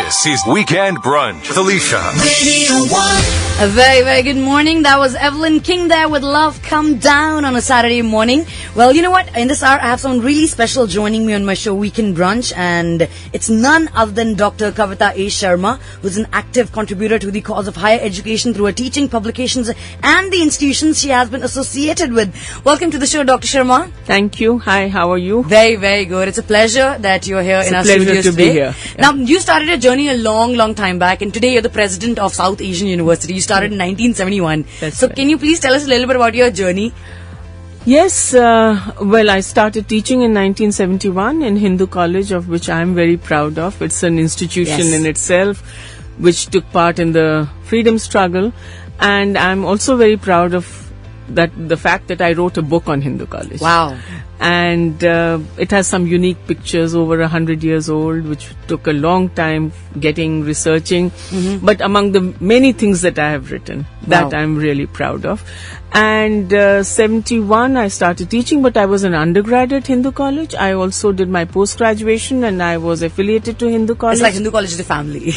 This is Weekend Brunch with Alisha. A very, very good morning. That was Evelyn King there with Love Come Down on a Saturday morning. Well, you know what? In this hour, I have someone really special joining me on my show, Weekend Brunch. And it's none other than Dr. Kavita Sharma, who's an active contributor to the cause of higher education through her teaching, publications, and the institutions she has been associated with. Welcome to the show, Dr. Sharma. Thank you. Hi, how are you? Very, very good. It's a pleasure that you're here in our studios to today. Be here. Yeah. Now, you started a journey a long, long time back, and today you're the president of South Asian University. You started in 1971. So, Can you please tell us a little bit about your journey? Yes, well, I started teaching in 1971 in Hindu College, of which I'm very proud of. It's an institution in itself, which took part in the freedom struggle. And I'm also very proud of the fact that I wrote a book on Hindu College. Wow. And it has some unique pictures, over 100 years old, which took a long time researching. Mm-hmm. But among the many things that I have written, that I'm really proud of. And 71, I started teaching, but I was an undergrad at Hindu College. I also did my post-graduation, and I was affiliated to Hindu College. It's like Hindu College is the family.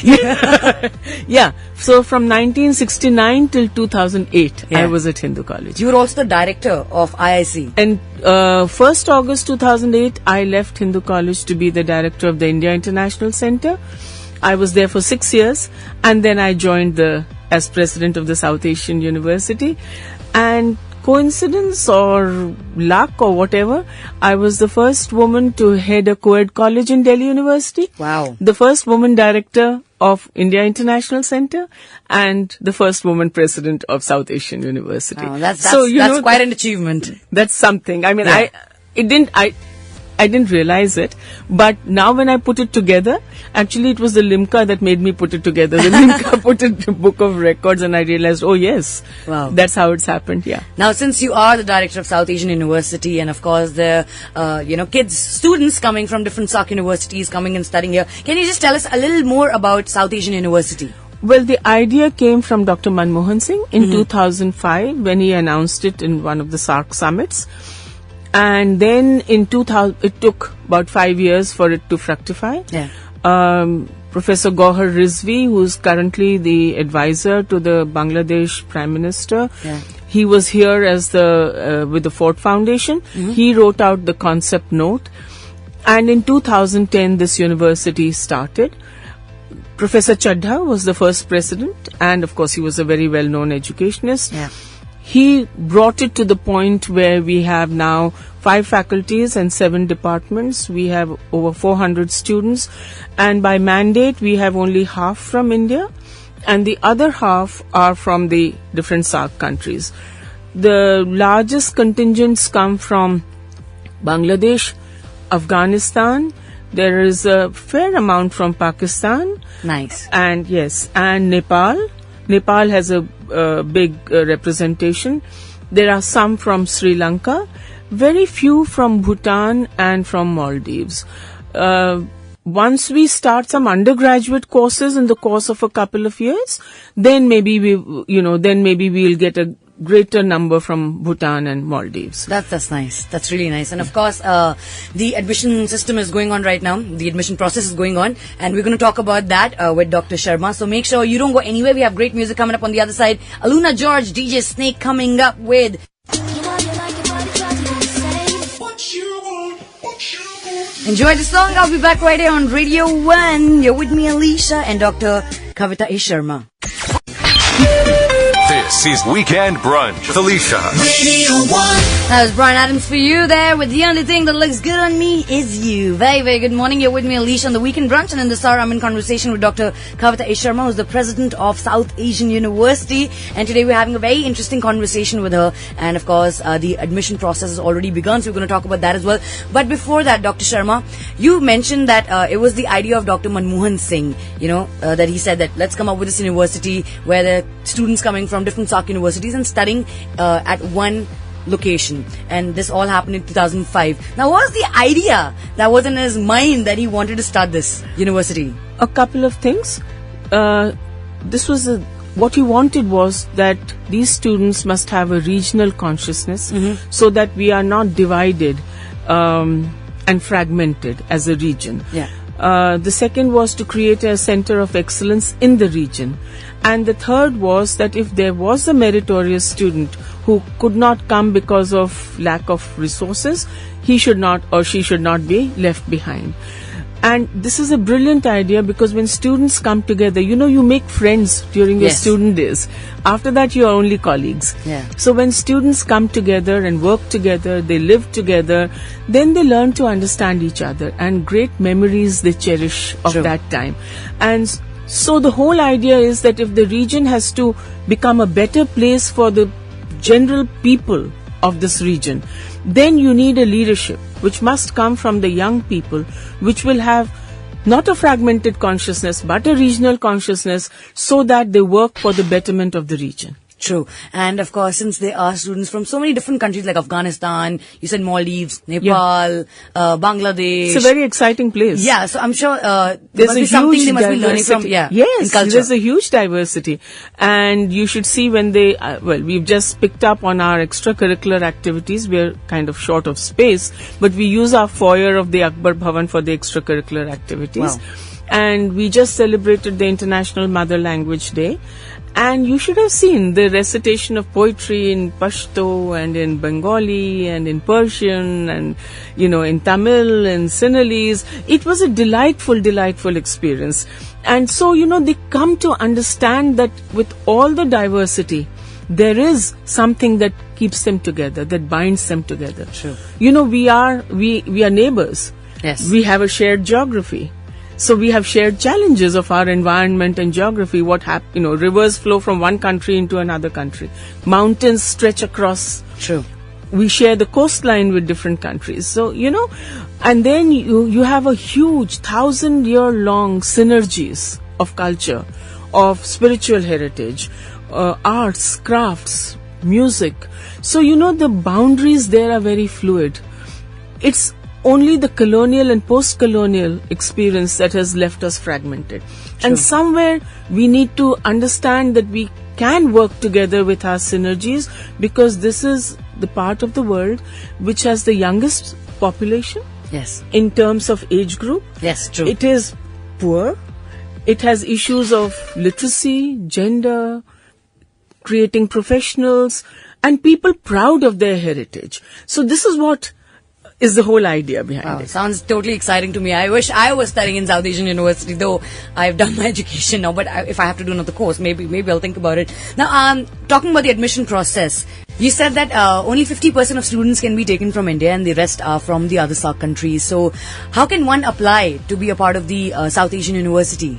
Yeah. So from 1969 till 2008, I was at Hindu College. You were also the director of IIC. And 1st August 2008, I left Hindu College to be the director of the India International Center. I was there for 6 years, and then I joined as president of the South Asian University. And coincidence or luck or whatever, I was the first woman to head a co-ed college in Delhi University. Wow. The first woman director of India International Center, and the first woman president of South Asian University. Oh, that's quite an achievement. That's something. I mean, I didn't realize it, but now when I put it together, actually it was the Limca that made me put it together. The Limca put it in the book of records, and I realized, oh yes, that's how it's happened. Yeah. Now, since you are the director of South Asian University, and of course the students coming from different SAC universities coming and studying here, can you just tell us a little more about South Asian University? Well, the idea came from Dr. Manmohan Singh in 2005 when he announced it in one of the SARC summits. And then in 2000, it took about 5 years for it to fructify. Yeah. Professor Gauhar Rizvi, who's currently the advisor to the Bangladesh Prime Minister, he was here as with the Ford Foundation. Mm-hmm. He wrote out the concept note. And in 2010, this university started. Professor Chadha was the first president, and of course he was a very well-known educationist. Yeah. He brought it to the point where we have now 5 faculties and 7 departments. We have over 400 students, and by mandate we have only half from India, and the other half are from the different SAARC countries. The largest contingents come from Bangladesh, Afghanistan. There is a fair amount from Pakistan. Nice. And Nepal. Nepal has a big representation. There are some from Sri Lanka, very few from Bhutan and from Maldives. Once we start some undergraduate courses in the course of a couple of years, then maybe we'll get a greater number from Bhutan and Maldives. That's nice. That's really nice. And of course, the admission system is going on right now. The admission process is going on, and we're going to talk about that with Dr. Sharma. So make sure you don't go anywhere. We have great music coming up on the other side. Aluna George, DJ Snake coming up with... Enjoy the song. I'll be back right here on Radio 1. You're with me, Alisha, and Dr. Kavita Sharma. This is Weekend Brunch with Alisha. Radio 1. That was Brian Adams for you there with The Only Thing That Looks Good on Me Is You. Very, very good morning. You're with me, Alisha, on the Weekend Brunch. And in this hour, I'm in conversation with Dr. Kavita Sharma, who's the president of South Asian University. And today we're having a very interesting conversation with her. And of course, the admission process has already begun, so we're going to talk about that as well. But before that, Dr. Sharma, you mentioned that it was the idea of Dr. Manmohan Singh, that he said that let's come up with this university where the students coming from different SAARC universities and studying at one location, and this all happened in 2005. Now, what was the idea that was in his mind that he wanted to start this university? A couple of things. What he wanted was that these students must have a regional consciousness, so that we are not divided and fragmented as a region. Yeah. The second was to create a center of excellence in the region. And the third was that if there was a meritorious student who could not come because of lack of resources, he should not or she should not be left behind. And this is a brilliant idea because when students come together, you make friends during your student days. After that, you are only colleagues. Yeah. So when students come together and work together, they live together, then they learn to understand each other, and great memories they cherish of that time. And so the whole idea is that if the region has to become a better place for the general people of this region, then you need a leadership which must come from the young people, which will have not a fragmented consciousness but a regional consciousness, so that they work for the betterment of the region. True. And of course, since there are students from so many different countries like Afghanistan, you said Maldives, Nepal, Bangladesh. It's a very exciting place. Yeah, so I'm sure there there's must a be something huge they must be learning diversity. from. Yeah, yes, in culture. There's a huge diversity. And you should see when they, we've just picked up on our extracurricular activities. We're kind of short of space, but we use our foyer of the Akbar Bhavan for the extracurricular activities. Wow. And we just celebrated the International Mother Language Day. And you should have seen the recitation of poetry in Pashto and in Bengali and in Persian and, in Tamil and Sinhalese. It was a delightful experience. And so, they come to understand that with all the diversity, there is something that keeps them together, that binds them together. Sure. We are neighbors. Yes. We have a shared geography. So we have shared challenges of our environment and geography. Rivers flow from one country into another country. Mountains stretch across. True. We share the coastline with different countries. So, and then you have a huge 1,000-year-long synergies of culture, of spiritual heritage, arts, crafts, music. So, the boundaries there are very fluid. It's only the colonial and post-colonial experience that has left us fragmented. Sure. And somewhere we need to understand that we can work together with our synergies, because this is the part of the world which has the youngest population. Yes. In terms of age group. Yes, true. It is poor. It has issues of literacy, gender, creating professionals, and people proud of their heritage. So this is what is the whole idea behind it. Sounds totally exciting to me. I wish I was studying in South Asian University, though I've done my education now, but if I have to do another course, maybe I'll think about it. Now, talking about the admission process, you said that only 50% of students can be taken from India and the rest are from the other SAARC countries. So how can one apply to be a part of the South Asian University?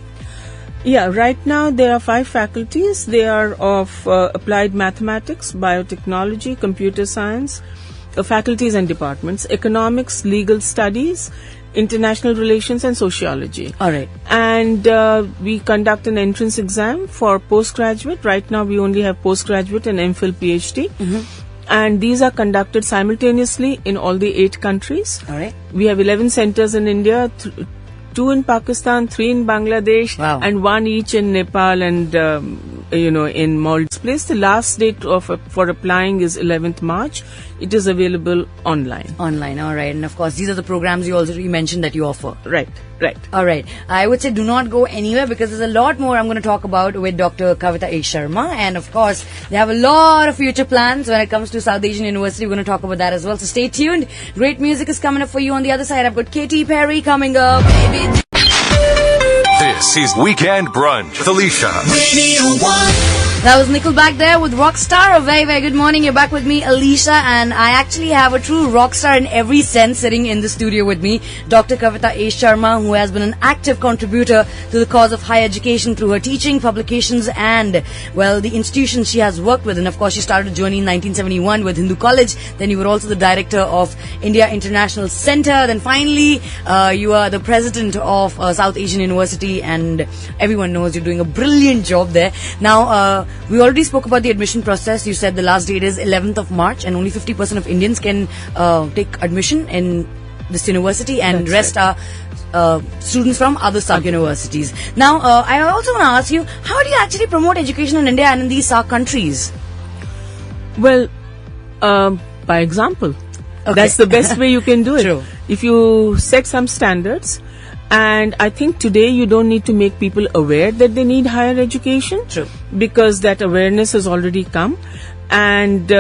Yeah, right now there are 5 faculties. They are of applied mathematics, biotechnology, computer science, faculties and departments, economics, legal studies, international relations and sociology. All right. And we conduct an entrance exam for postgraduate. Right now we only have postgraduate and MPhil PhD. Mm-hmm. And these are conducted simultaneously in all the 8 countries. All right. We have 11 centers in India, 2 in Pakistan, 3 in Bangladesh, and 1 each in Nepal and in Maldives. The last date for applying is 11th March. It is available online. Online, all right. And of course, these are the programs you mentioned that you offer. Right. All right. I would say do not go anywhere, because there's a lot more I'm going to talk about with Dr. Kavita Sharma. And of course, they have a lot of future plans when it comes to South Asian University. We're going to talk about that as well. So stay tuned. Great music is coming up for you. On the other side, I've got Katy Perry coming up. This is Weekend Brunch with Alisha. Radio 1. That was Nickelback there with Rockstar. A very, very good morning. You're back with me, Alisha, and I actually have a true rockstar in every sense sitting in the studio with me, Dr. Kavita Sharma, who has been an active contributor to the cause of higher education through her teaching, publications, and, the institutions she has worked with. And of course, she started a journey in 1971 with Hindu College. Then you were also the director of India International Center. Then finally, you are the president of South Asian University, and everyone knows you're doing a brilliant job there. Now, we already spoke about the admission process. You said the last date is 11th of March, and only 50% of Indians can take admission in this university, and rest are students from other SAARC universities. Now, I also want to ask you, how do you actually promote education in India and in these SAARC countries? Well, by example. Okay. That's the best way you can do it. True. If you set some standards, And I think today you don't need to make people aware that they need higher education. True. Because that awareness has already come. And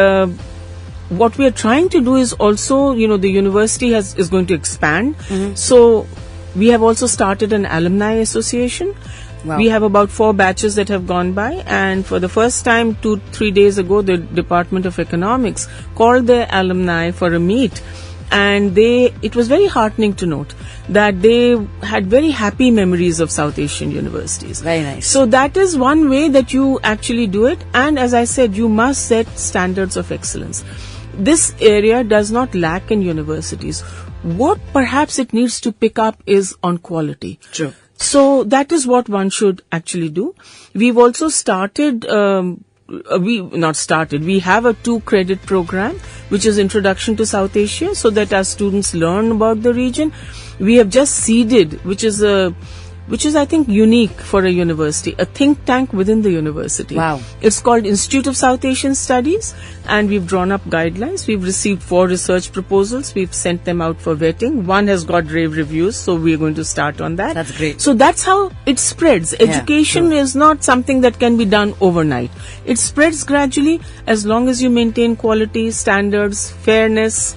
what we are trying to do is also, the university is going to expand. So we have also started an alumni association. Wow. We have about 4 batches that have gone by, and for the first time 2-3 days ago, the Department of Economics called their alumni for a meet, and it was very heartening to note that they had very happy memories of South Asian universities. Very nice. So that is one way that you actually do it, and as I said, you must set standards of excellence. This area does not lack in universities. What perhaps it needs to pick up is on quality. True. So that is what one should actually do. We've also started, we have a 2-credit program, which is Introduction to South Asia, so that our students learn about the region. We have just seeded, which is I think unique for a university, a think tank within the university. Wow. It's called Institute of South Asian Studies, and we've drawn up guidelines. We've received 4 research proposals. We've sent them out for vetting. One has got rave reviews, so we're going to start on that. That's great. So that's how it spreads. Education is not something that can be done overnight. It spreads gradually as long as you maintain quality, standards, fairness,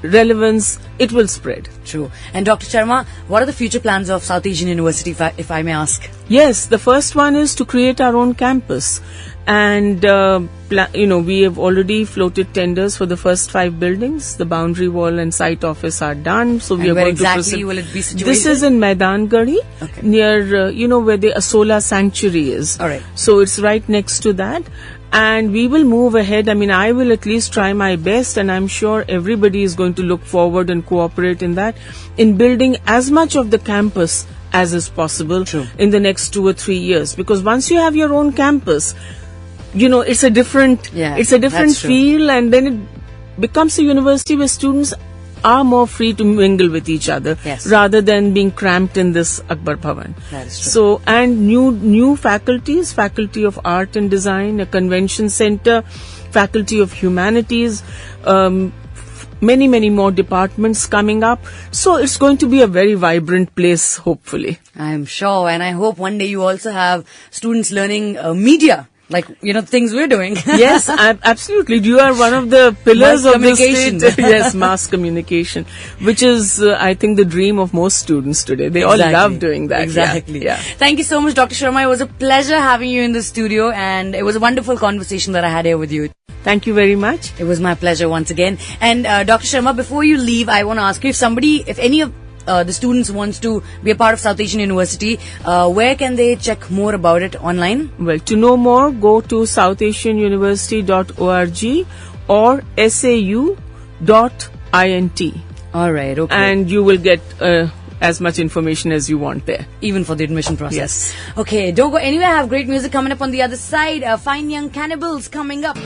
relevance, it will spread. True. And Dr. Sharma, what are the future plans of South Asian University, if I may ask? Yes, the first one is to create our own campus. And, we have already floated tenders for the first 5 buildings. The boundary wall and site office are done. So we are where going exactly to proceed. will it be situated? This is in Maidan Gadi, near, where the Asola Sanctuary is. All right. So it's right next to that. And we will move ahead. I mean, I will at least try my best, and I'm sure everybody is going to look forward and cooperate in that, in building as much of the campus as is possible in the next 2 or 3 years. Because once you have your own campus, it's a different feel, and then it becomes a university where students are more free to mingle with each other rather than being cramped in this Akbar Bhavan. That is true. So, and new faculties, Faculty of Art and Design, a convention center, Faculty of Humanities, many more departments coming up. So it's going to be a very vibrant place, hopefully. I'm sure, and I hope one day you also have students learning media. Like, things we're doing. Yes, absolutely. You are one of the pillars of the state. Yes, mass communication, which is, I think, the dream of most students today. They all love doing that. Exactly. Yeah. Thank you so much, Dr. Sharma. It was a pleasure having you in the studio, and it was a wonderful conversation that I had here with you. Thank you very much. It was my pleasure once again. And Dr. Sharma, before you leave, I want to ask you, if any of the students wants to be a part of South Asian University, where can they check more about it online? Well, to know more, go to southasianuniversity.org or sau.int. All right, okay. And you will get as much information as you want there. Even for the admission process. Yes. Okay, don't go anywhere. I have great music coming up on the other side. Fine Young Cannibals coming up.